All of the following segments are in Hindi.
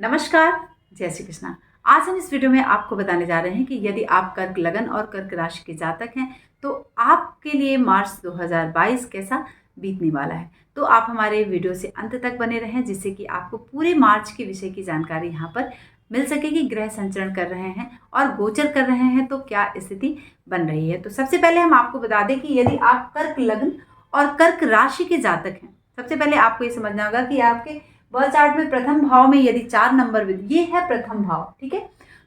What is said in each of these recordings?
नमस्कार, जय श्री कृष्णा। आज हम इस वीडियो में आपको बताने जा रहे हैं कि यदि आप कर्क लगन और कर्क राशि के जातक हैं तो आपके लिए मार्च 2022 कैसा बीतने वाला है। तो आप हमारे वीडियो से अंत तक बने रहें जिससे कि आपको पूरे मार्च के विषय की जानकारी यहाँ पर मिल सके कि ग्रह संचरण कर रहे हैं और गोचर कर रहे हैं तो क्या स्थिति बन रही है। तो सबसे पहले हम आपको बता दें कि यदि आप कर्क लग्न और कर्क राशि के जातक हैं, सबसे पहले आपको ये समझना होगा कि आपके बर्थ चार्ट में प्रथम भाव में यदि 4 नंबर ये है प्रथम भाव, ठीक है।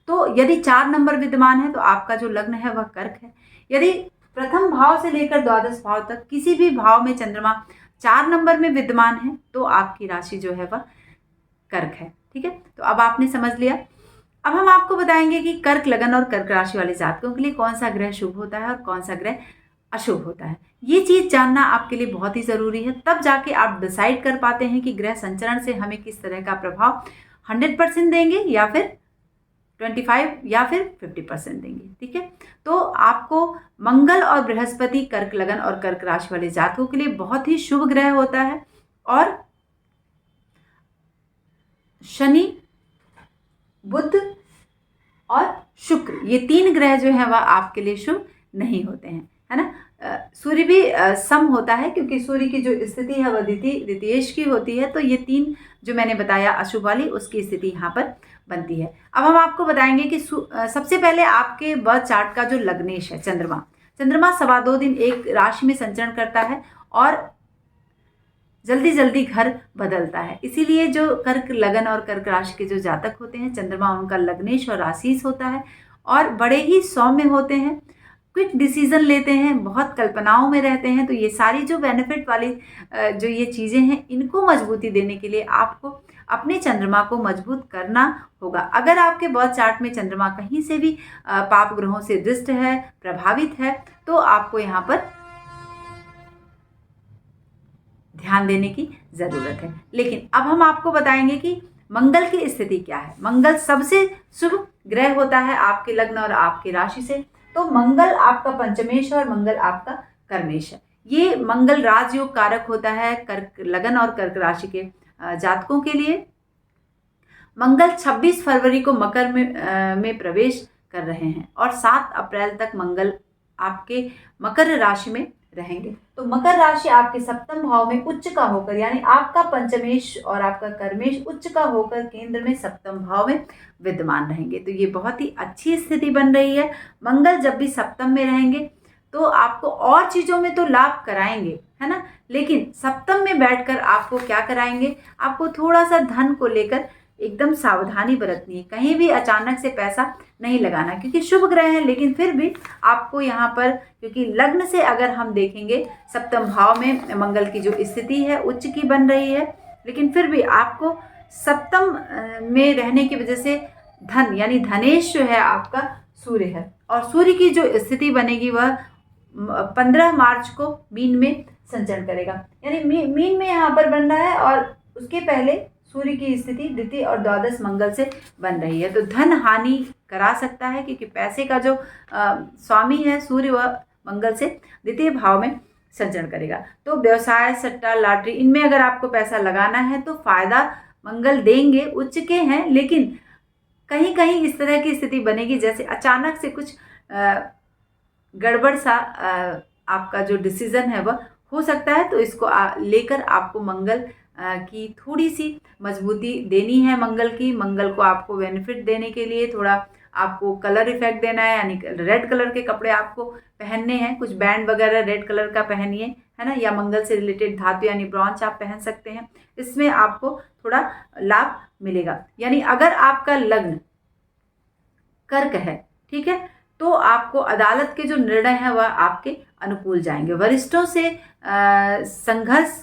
तो यदि 4 नंबर विद्यमान है तो आपका जो लग्न है वह कर्क है। यदि प्रथम भाव से लेकर द्वादश भाव तक किसी भी भाव में चंद्रमा 4 नंबर में विद्यमान है तो आपकी राशि जो है वह कर्क है, ठीक है। तो अब आपने समझ लिया। अब हम आपको बताएंगे कि कर्क लगन और कर्क राशि वाले जातकों के लिए कौन सा ग्रह शुभ होता है और कौन सा ग्रह अशुभ होता है। ये चीज़ जानना आपके लिए बहुत ही ज़रूरी है, तब जाके आप डिसाइड कर पाते हैं कि ग्रह संचरण से हमें किस तरह का प्रभाव 100% देंगे या फिर 25 या फिर 50% देंगे, ठीक है। तो आपको मंगल और बृहस्पति कर्क लगन और कर्क राशि वाले जातकों के लिए बहुत ही शुभ ग्रह होता है और शनि, बुध और शुक्र ये 3 ग्रह जो है वह आपके लिए शुभ नहीं होते हैं, है ना। सूर्य भी सम होता है क्योंकि सूर्य की जो स्थिति है वह द्वितीयेश की होती है। तो ये 3 जो मैंने बताया अशुभ वाली उसकी स्थिति यहाँ पर बनती है। अब हम आपको बताएंगे कि सबसे पहले आपके बर्थ चार्ट का जो लग्नेश है चंद्रमा 2.25 दिन एक राशि में संचरण करता है और जल्दी जल्दी घर बदलता है। इसीलिए जो कर्क लगन और कर्क राशि के जो जातक होते हैं चंद्रमा उनका लग्नेश और आशीष होता है और बड़े ही सौम्य होते हैं, क्विक डिसीजन लेते हैं, बहुत कल्पनाओं में रहते हैं। तो ये सारी जो बेनिफिट वाली जो ये चीज़ें हैं इनको मजबूती देने के लिए आपको अपने चंद्रमा को मजबूत करना होगा। अगर आपके बर्थ चार्ट में चंद्रमा कहीं से भी पाप ग्रहों से दृष्ट है, प्रभावित है, तो आपको यहाँ पर ध्यान देने की ज़रूरत है। लेकिन अब हम आपको बताएंगे कि मंगल की स्थिति क्या है। मंगल सबसे शुभ ग्रह होता है आपके लग्न और आपकी राशि से। तो मंगल आपका पंचमेश और मंगल आपका कर्मेश है। ये मंगल राजयोग कारक होता है कर्क लगन और कर्क राशि के जातकों के लिए। मंगल 26 फरवरी को मकर में प्रवेश कर रहे हैं और 7 अप्रैल तक मंगल आपके मकर राशि में रहेंगे। तो मकर राशि आपके सप्तम भाव में उच्च का होकर, यानी आपका पंचमेश और आपका कर्मेश उच्च का होकर केंद्र में सप्तम भाव में विद्यमान रहेंगे। तो ये बहुत ही अच्छी स्थिति बन रही है। मंगल जब भी सप्तम में रहेंगे तो आपको और चीज़ों में तो लाभ कराएंगे, है ना, लेकिन सप्तम में बैठकर आपको क्या कराएंगे, आपको थोड़ा सा धन को लेकर एकदम सावधानी बरतनी है। कहीं भी अचानक से पैसा नहीं लगाना क्योंकि शुभ ग्रह है, लेकिन फिर भी आपको यहाँ पर, क्योंकि लग्न से अगर हम देखेंगे सप्तम भाव में मंगल की जो स्थिति है उच्च की बन रही है, लेकिन फिर भी आपको सप्तम में रहने की वजह से धन यानी धनेश जो है आपका सूर्य है और सूर्य की जो स्थिति बनेगी वह 15 मार्च को मीन में संचरण करेगा, यानी मीन में यहाँ पर बन रहा है और उसके पहले सूर्य की स्थिति द्वितीय और द्वादश मंगल से बन रही है। तो धन हानि करा सकता है क्योंकि पैसे का जो स्वामी है सूर्य वह मंगल से द्वितीय भाव में संचरण करेगा। तो व्यवसाय, सट्टा, लॉटरी इनमें अगर आपको पैसा लगाना है तो फायदा मंगल देंगे, उच्च के हैं, लेकिन कहीं कहीं इस तरह की स्थिति बनेगी जैसे अचानक से कुछ गड़बड़ सा आपका जो डिसीजन है वह हो सकता है। तो इसको लेकर आपको मंगल की थोड़ी सी मजबूती देनी है। मंगल को आपको बेनिफिट देने के लिए थोड़ा आपको कलर इफेक्ट देना है, यानी रेड कलर के कपड़े आपको पहनने हैं, कुछ बैंड वगैरह रेड कलर का पहनिए, है ना, या मंगल से रिलेटेड धातु यानी ब्रॉन्च आप पहन सकते हैं, इसमें आपको थोड़ा लाभ मिलेगा। यानी अगर आपका लग्न कर्क है, ठीक है, तो आपको अदालत के जो निर्णय हैं वह आपके अनुकूल जाएंगे। वरिष्ठों से संघर्ष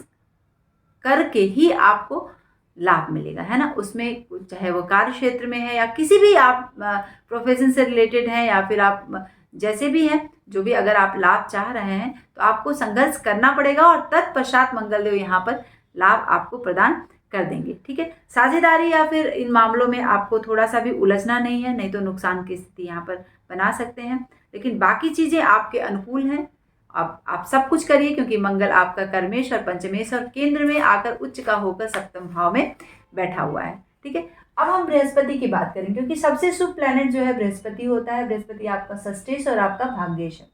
करके ही आपको लाभ मिलेगा, है ना, उसमें चाहे वो कार्य क्षेत्र में है या किसी भी आप प्रोफेशन से रिलेटेड हैं या फिर आप जैसे भी हैं, जो भी अगर आप लाभ चाह रहे हैं तो आपको संघर्ष करना पड़ेगा और तत्पश्चात मंगलदेव यहाँ पर लाभ आपको प्रदान कर देंगे, ठीक है। साझेदारी या फिर इन मामलों में आपको थोड़ा सा भी उलझना नहीं है, नहीं तो नुकसान की स्थिति यहाँ पर बना सकते हैं, लेकिन बाकी चीज़ें आपके अनुकूल हैं। अब आप सब कुछ करिए क्योंकि मंगल आपका कर्मेश और पंचमेश और केंद्र में आकर उच्च का होकर सप्तम भाव में बैठा हुआ है, ठीक है। अब हम बृहस्पति की बात करें, क्योंकि सबसे शुभ प्लेनेट जो है बृहस्पति होता है। बृहस्पति आपका षष्ठेश और आपका भाग्येश है,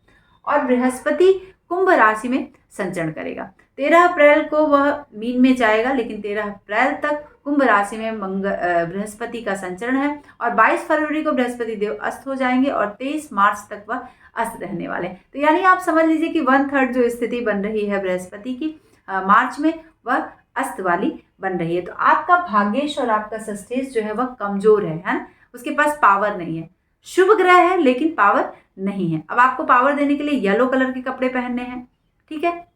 और बृहस्पति कुंभ राशि में संचरण करेगा। 13 अप्रैल को वह मीन में जाएगा, लेकिन 13 अप्रैल तक कुंभ राशि में बृहस्पति का संचरण है, और 22 फरवरी को बृहस्पति देव अस्त हो जाएंगे, और 23 मार्च तक वह अस्त रहने वाले। तो यानी आप समझ लीजिए कि 1/3 जो स्थिति बन रही है बृहस्पति की मार्च में, वह अस्त वाली बन रही है। तो आपका भाग्येश और आपका षष्ठेश जो है वह कमजोर है ना, उसके पास पावर नहीं है। शुभ ग्रह है लेकिन पावर नहीं है। अब आपको पावर देने के लिए येलो कलर के कपड़े पहनने हैं, ठीक है।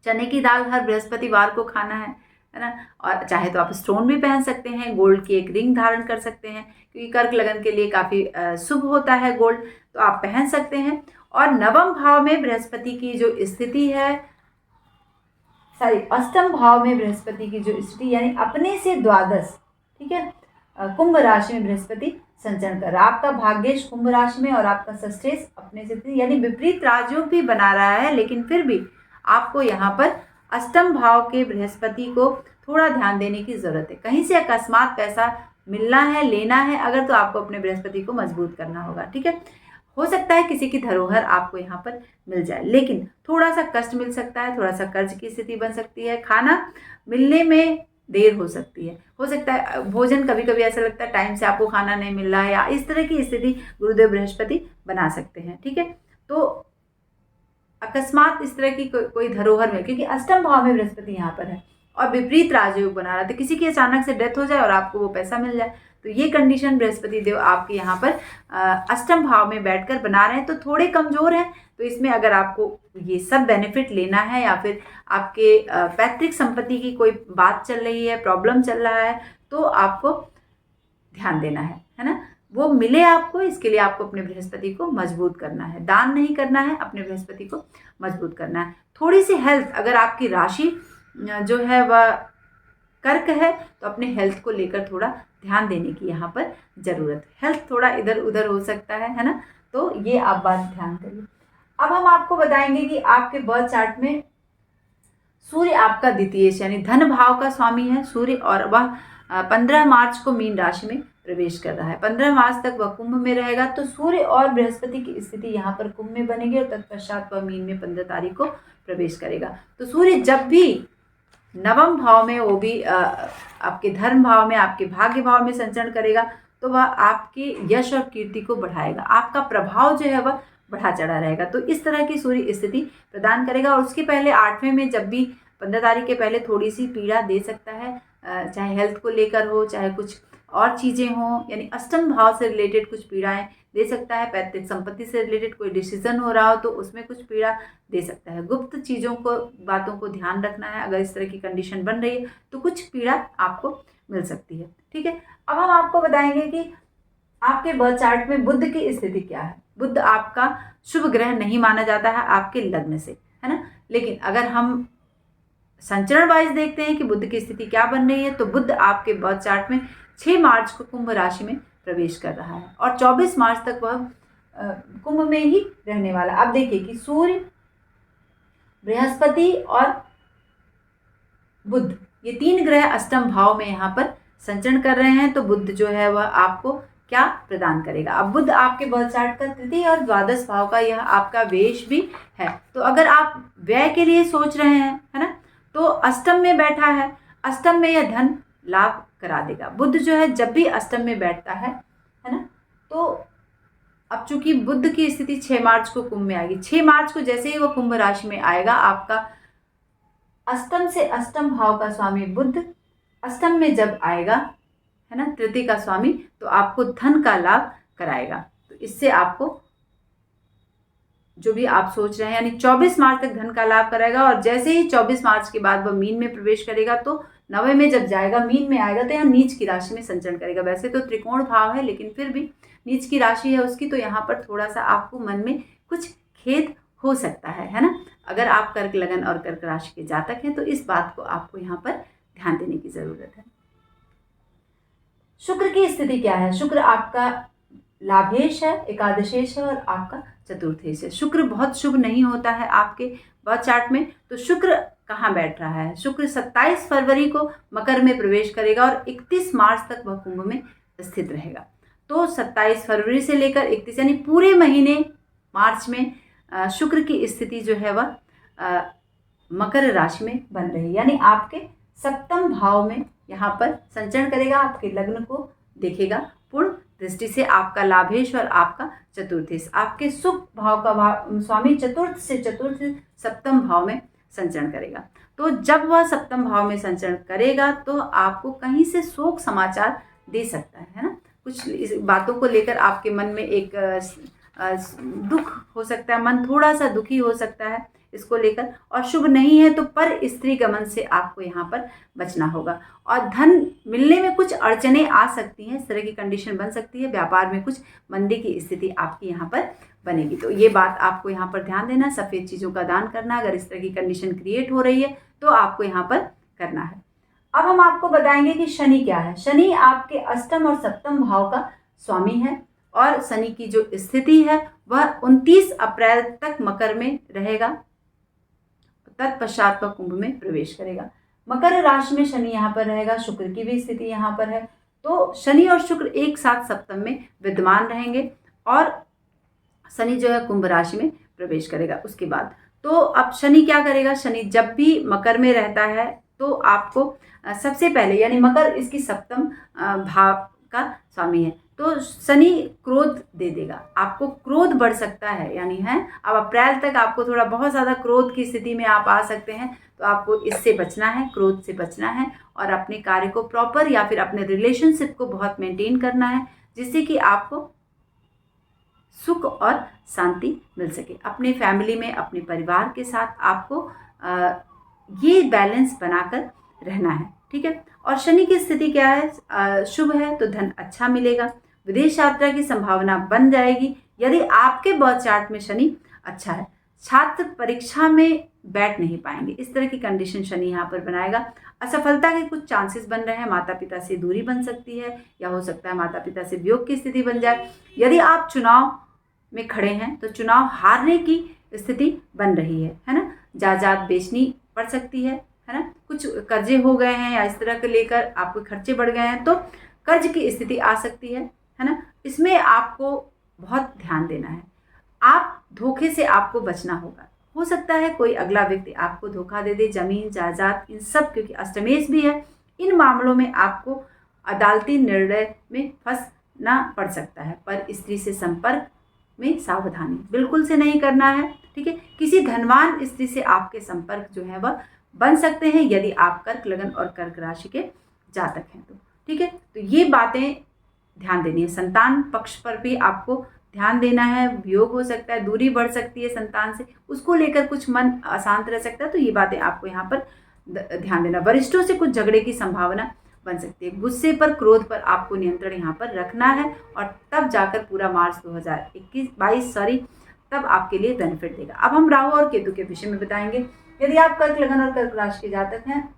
चने की दाल हर बृहस्पतिवार को खाना है ना। और चाहे तो आप स्टोन भी पहन सकते हैं, गोल्ड की एक रिंग धारण कर सकते हैं, क्योंकि कर्क लगन के लिए काफ़ी शुभ होता है गोल्ड, तो आप पहन सकते हैं। और नवम भाव में बृहस्पति की जो स्थिति है, अष्टम भाव में बृहस्पति की जो स्थिति, यानी अपने से द्वादश, ठीक है, कुंभ राशि में बृहस्पति संचरण कर रहा है। आपका भाग्येश कुंभ राशि में और आपका षष्ठेश अपने से, यानी विपरीत राजयोग भी बना रहा है, लेकिन फिर भी आपको यहाँ पर अष्टम भाव के बृहस्पति को थोड़ा ध्यान देने की जरूरत है। कहीं से अकस्मात पैसा मिलना है, लेना है अगर, तो आपको अपने बृहस्पति को मजबूत करना होगा, ठीक है। हो सकता है किसी की धरोहर आपको यहाँ पर मिल जाए, लेकिन थोड़ा सा कष्ट मिल सकता है, थोड़ा सा कर्ज की स्थिति बन सकती है, खाना मिलने में देर हो सकती है, हो सकता है भोजन कभी कभी ऐसा लगता है टाइम से आपको खाना नहीं मिल रहा है, या इस तरह की स्थिति गुरुदेव बृहस्पति बना सकते हैं, ठीक है। तो अकस्मात इस तरह की कोई धरोहर में, क्योंकि अष्टम भाव में बृहस्पति यहाँ पर है और विपरीत राजयोग बना रहा है, तो किसी की अचानक से डेथ हो जाए और आपको वो पैसा मिल जाए, तो ये कंडीशन बृहस्पति देव आपके यहाँ पर अष्टम भाव में बैठकर बना रहे हैं, तो थोड़े कमजोर हैं। तो इसमें अगर आपको ये सब बेनिफिट लेना है, या फिर आपके पैतृक संपत्ति की कोई बात चल रही है, प्रॉब्लम चल रहा है, तो आपको ध्यान देना है ना, वो मिले आपको। इसके लिए आपको अपने बृहस्पति को मजबूत करना है, दान नहीं करना है, अपने बृहस्पति को मजबूत करना है। थोड़ी सी हेल्थ, अगर आपकी राशि जो है वह कर्क है, तो अपने हेल्थ को लेकर थोड़ा ध्यान देने की यहाँ पर ज़रूरत है। हेल्थ थोड़ा इधर उधर हो सकता है ना, तो ये आप बात ध्यान करिए। अब हम आपको बताएंगे कि आपके बर्थ चार्ट में सूर्य आपका द्वितीय, यानी धन भाव का स्वामी है सूर्य, और वह 15 मार्च को मीन राशि में प्रवेश कर रहा है। 15 मार्च तक वह कुंभ में रहेगा। तो सूर्य और बृहस्पति की स्थिति यहाँ पर कुंभ में बनेगी, और तत्पश्चात वह मीन में 15 तारीख को प्रवेश करेगा। तो सूर्य जब भी नवम भाव में, वो भी आपके धर्म भाव में, आपके भाग्य भाव में संचरण करेगा, तो वह आपके यश और कीर्ति को बढ़ाएगा, आपका प्रभाव जो है वह बढ़ा चढ़ा रहेगा। तो इस तरह की सूर्य स्थिति प्रदान करेगा। और उसके पहले 8वें में जब भी 15 तारीख के पहले थोड़ी सी पीड़ा दे सकता है, चाहे हेल्थ को लेकर हो, चाहे कुछ और चीज़ें हों, यानी अष्टम भाव से रिलेटेड कुछ पीड़ाएं दे सकता है। पैतृक संपत्ति से रिलेटेड कोई डिसीजन हो रहा हो तो उसमें कुछ पीड़ा दे सकता है। गुप्त चीज़ों को, बातों को ध्यान रखना है। अगर इस तरह की कंडीशन बन रही है तो कुछ पीड़ा आपको मिल सकती है, ठीक है। अब हम आपको बताएंगे कि आपके बर्थ चार्ट में बुध की स्थिति क्या है। बुध आपका शुभ ग्रह नहीं माना जाता है आपके लग्न से, है ना, लेकिन अगर हम संचरण वाइज देखते हैं कि बुध की स्थिति क्या बन रही है, तो बुध आपके बर्थ चार्ट में 6 मार्च को कुंभ राशि में प्रवेश कर रहा है, और 24 मार्च तक वह कुंभ में ही रहने वाला। अब देखिए कि सूर्य, बृहस्पति और बुध, ये 3 ग्रह अष्टम भाव में यहाँ पर संचरण कर रहे हैं। तो बुध जो है वह आपको क्या प्रदान करेगा। अब बुध आपके बर्थ चार्ट का तृतीय और द्वादश भाव का यह आपका वेश भी है। तो अगर आप व्यय के लिए सोच रहे हैं, है ना, तो अष्टम में बैठा है, अष्टम में यह धन लाभ करा देगा। बुध जो है जब भी अष्टम में बैठता है ना, तो अब चूंकि बुध की स्थिति 6 मार्च को कुंभ में आएगी, 6 मार्च को जैसे ही वो कुंभ राशि में आएगा, आपका अष्टम से अष्टम भाव का स्वामी बुध अष्टम में जब आएगा, है ना, तृतीय का स्वामी, तो आपको धन का लाभ कराएगा। तो इससे आपको जो भी आप सोच रहे हैं, यानी 24 मार्च तक धन का लाभ कराएगा। और जैसे ही 24 मार्च के बाद वह मीन में प्रवेश करेगा, तो 9वें में जब जाएगा, मीन में आएगा, तो यहाँ नीच की राशि में संचरण करेगा। वैसे तो त्रिकोण भाव है, लेकिन फिर भी नीच की राशि है उसकी, तो यहाँ पर थोड़ा सा आपको मन में कुछ खेद हो सकता है ना। अगर आप कर्क लगन और कर्क राशि के जातक हैं, तो इस बात को आपको यहाँ पर ध्यान देने की जरूरत है। शुक्र की स्थिति क्या है। शुक्र आपका लाभेश है, एकादशेश है, और आपका चतुर्थेश है। शुक्र बहुत शुभ नहीं होता है आपके बर्थ चार्ट में। तो शुक्र कहाँ बैठ रहा है। शुक्र 27 फरवरी को मकर में प्रवेश करेगा और 31 मार्च तक वह कुंभ में स्थित रहेगा। तो 27 फरवरी से लेकर 31 यानी पूरे महीने मार्च में शुक्र की स्थिति जो है वह मकर राशि में बन रही है, यानी आपके सप्तम भाव में यहाँ पर संचरण करेगा। आपके लग्न को देखेगा पूर्ण दृष्टि से, आपका लाभेश और आपका चतुर्थेश, आपके सुख भाव का स्वामी चतुर्थ से सप्तम भाव में संचरण करेगा। तो जब वह सप्तम भाव में संचरण करेगा तो आपको कहीं से शोक समाचार दे सकता है ना। कुछ इस बातों को लेकर आपके मन में एक दुख हो सकता है, मन थोड़ा सा दुखी हो सकता है इसको लेकर, और शुभ नहीं है तो पर स्त्री गमन से आपको यहाँ पर बचना होगा। और धन मिलने में कुछ अड़चने आ सकती हैं, इस तरह की कंडीशन बन सकती है। व्यापार में कुछ मंदी की स्थिति आपकी यहाँ पर बनेगी, तो ये बात आपको यहाँ पर ध्यान देना। सफ़ेद चीज़ों का दान करना, अगर इस तरह की कंडीशन क्रिएट हो रही है तो आपको यहाँ पर करना है। अब हम आपको बताएंगे कि शनि क्या है। शनि आपके अष्टम और सप्तम भाव का स्वामी है और शनि की जो स्थिति है वह 29 अप्रैल तक मकर में रहेगा, तत्पश्चात वह कुंभ में प्रवेश करेगा। मकर राशि में शनि यहाँ पर रहेगा, शुक्र की भी स्थिति यहाँ पर है, तो शनि और शुक्र एक साथ सप्तम में विद्यमान रहेंगे और शनि जो है कुंभ राशि में प्रवेश करेगा उसके बाद। तो अब शनि क्या करेगा, शनि जब भी मकर में रहता है तो आपको सबसे पहले, यानी मकर इसकी सप्तम भाव का स्वामी है, तो शनि क्रोध दे देगा, आपको क्रोध बढ़ सकता है, यानी है अब अप्रैल तक आपको थोड़ा बहुत ज़्यादा क्रोध की स्थिति में आप आ सकते हैं। तो आपको इससे बचना है, क्रोध से बचना है और अपने कार्य को प्रॉपर या फिर अपने रिलेशनशिप को बहुत मेंटेन करना है, जिससे कि आपको सुख और शांति मिल सके। अपने फैमिली में, अपने परिवार के साथ आपको ये बैलेंस बनाकर रहना है, ठीक है। और शनि की स्थिति क्या है, शुभ है तो धन अच्छा मिलेगा, विदेश यात्रा की संभावना बन जाएगी यदि आपके बर्थ चार्ट में शनि अच्छा है। छात्र परीक्षा में बैठ नहीं पाएंगे, इस तरह की कंडीशन शनि यहाँ पर बनाएगा। असफलता के कुछ चांसेस बन रहे हैं, माता पिता से दूरी बन सकती है या हो सकता है माता पिता से वियोग की स्थिति बन जाए। यदि आप चुनाव में खड़े हैं तो चुनाव हारने की स्थिति बन रही है ना। जायदाद बेचनी पड़ सकती है ना। कुछ कर्जे हो गए हैं या इस तरह के लेकर आपके खर्चे बढ़ गए हैं तो कर्ज की स्थिति आ सकती है ना। इसमें आपको बहुत ध्यान देना है। आप धोखे से आपको बचना होगा। हो सकता है कोई अगला व्यक्ति आपको धोखा दे दे, जमीन जायदाद इन सब, क्योंकि अष्टमेश भी है, इन मामलों में आपको अदालती निर्णय में फंसना पड़ सकता है। पर स्त्री से संपर्क में सावधानी बिल्कुल से नहीं करना है, ठीक है। किसी धनवान स्त्री से आपके संपर्क जो है वह बन सकते हैं यदि आप कर्क लगन और कर्क राशि के जातक हैं तो, ठीक है। तो ये बातें ध्यान देनी है। संतान पक्ष पर भी आपको ध्यान देना है, वियोग हो सकता है, दूरी बढ़ सकती है संतान से, उसको लेकर कुछ मन अशांत रह सकता है, तो ये बातें आपको यहाँ पर ध्यान देना। वरिष्ठों से कुछ झगड़े की संभावना बन सकती है। गुस्से पर, क्रोध पर आपको नियंत्रण यहाँ पर रखना है और तब जाकर पूरा मार्च 2022 तब आपके लिए बेनिफिट देगा। अब हम राहु और केतु के विषय में बताएंगे। यदि आप कर्क लगन और कर्क राशि के जातक हैं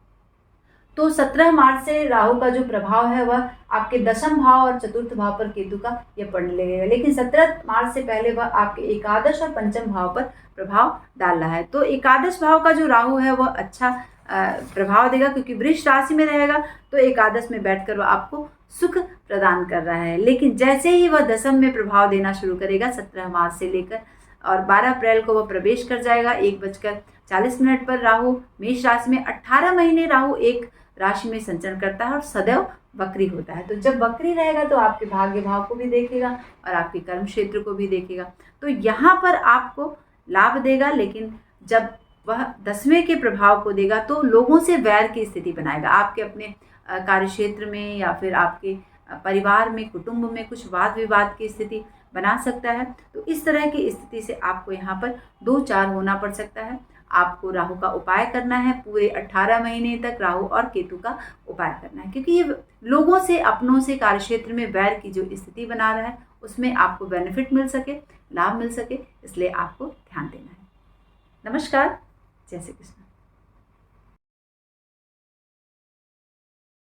तो 17 मार्च से राहु का जो प्रभाव है वह आपके दशम भाव और चतुर्थ भाव पर केतु का यह पड़ने लगेगा, लेकिन 17 मार्च से पहले वह आपके एकादश और पंचम भाव पर प्रभाव डाल रहा है। तो एकादश भाव का जो राहु है वह अच्छा प्रभाव देगा, क्योंकि वृष राशि में रहेगा तो एकादश में बैठकर वह आपको सुख प्रदान कर रहा है। लेकिन जैसे ही वह दशम में प्रभाव देना शुरू करेगा 17 मार्च से लेकर और 12 अप्रैल को वह प्रवेश कर जाएगा 1:40 पर राहु मेष राशि में। 18 महीने राहु एक राशि में संचरण करता है और सदैव वक्री होता है। तो जब वक्री रहेगा तो आपके भाग्य भाव को भी देखेगा और आपके कर्म क्षेत्र को भी देखेगा, तो यहाँ पर आपको लाभ देगा। लेकिन जब वह 10वें के प्रभाव को देगा तो लोगों से वैर की स्थिति बनाएगा। आपके अपने कार्य क्षेत्र में या फिर आपके परिवार में, कुटुंब में कुछ वाद विवाद की स्थिति बना सकता है। तो इस तरह की स्थिति से आपको यहाँ पर 2-4 होना पड़ सकता है। आपको राहु का उपाय करना है, पूरे 18 महीने तक राहु और केतु का उपाय करना है, क्योंकि ये लोगों से, अपनों से, कार्यक्षेत्र में वैर की जो स्थिति बना रहा है उसमें आपको बेनिफिट मिल सके, लाभ मिल सके, इसलिए आपको ध्यान देना है। नमस्कार, जय श्री कृष्ण।